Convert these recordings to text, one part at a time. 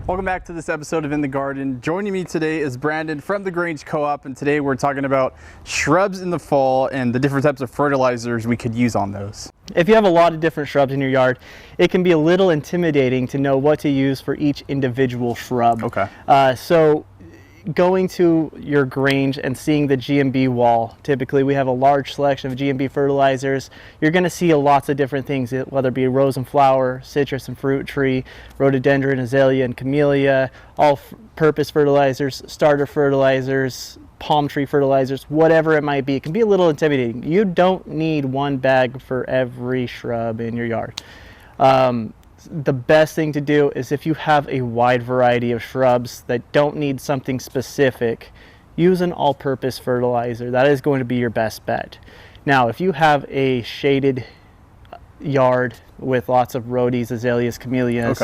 Welcome back to this episode of In the Garden. Joining me today is Brandon from the Grange Co-op, and today we're talking about shrubs in the fall and the different types of fertilizers we could use on those. If you have a lot of different shrubs in your yard, it can be a little intimidating to know what to use for each individual shrub. Okay. So going to your Grange and seeing the G&B wall, typically we have a large selection of G&B fertilizers. You're going to see lots of different things, whether it be rose and flower, citrus and fruit tree, rhododendron, azalea, and camellia, all-purpose fertilizers, starter fertilizers, palm tree fertilizers, whatever it might be. It can be a little intimidating. You don't need one bag for every shrub in your yard. The best thing to do is, if you have a wide variety of shrubs that don't need something specific, use an all-purpose fertilizer. That is going to be your best bet. Now, if you have a shaded yard with lots of rhodies, azaleas, camellias,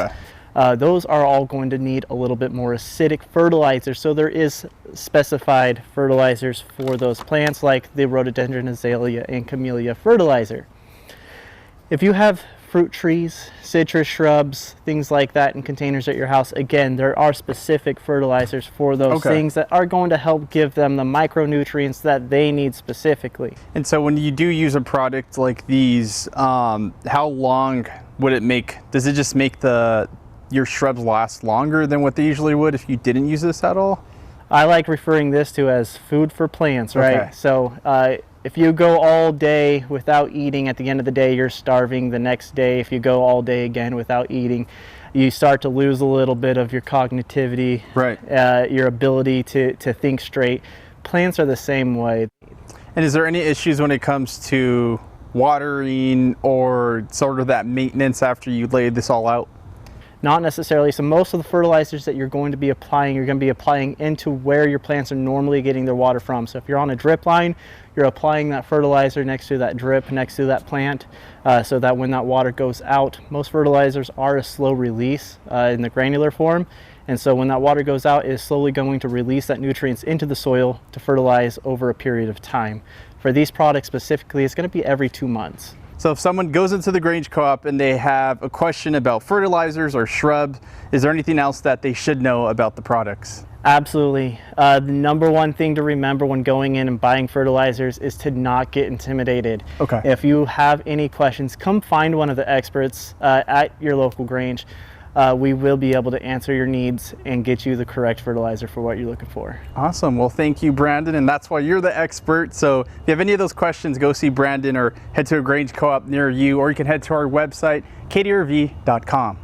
those are all going to need a little bit more acidic fertilizer. So there is specified fertilizers for those plants, like the rhododendron, azalea, and camellia fertilizer. If you have fruit trees, citrus shrubs, things like that in containers at your house, again, there are specific fertilizers for those things that are going to help give them the micronutrients that they need specifically. And so when you do use a product like these, how long would it make? Does it just make your shrubs last longer than what they usually would if you didn't use this at all? I like referring this to as food for plants, right? So if you go all day without eating, at the end of the day, you're starving. The next day, if you go all day again without eating, you start to lose a little bit of your cognitivity, your ability to think straight. Plants are the same way. And is there any issues when it comes to watering or sort of that maintenance after you laid this all out? Not necessarily. So most of the fertilizers that you're going to be applying, you're going to be applying into where your plants are normally getting their water from. So if you're on a drip line, you're applying that fertilizer next to that drip, next to that plant, so that when that water goes out, most fertilizers are a slow release in the granular form. And so when that water goes out, it is slowly going to release that nutrients into the soil to fertilize over a period of time. For these products specifically, it's going to be every 2 months. So if someone goes into the Grange Co-op and they have a question about fertilizers or shrubs, is there anything else that they should know about the products? Absolutely. The number one thing to remember when going in and buying fertilizers is to not get intimidated. If you have any questions, come find one of the experts at your local Grange. We will be able to answer your needs and get you the correct fertilizer for what you're looking for. Awesome. Well, thank you, Brandon, and that's why you're the expert. So if you have any of those questions, go see Brandon or head to a Grange Co-op near you, or you can head to our website, ktrv.com.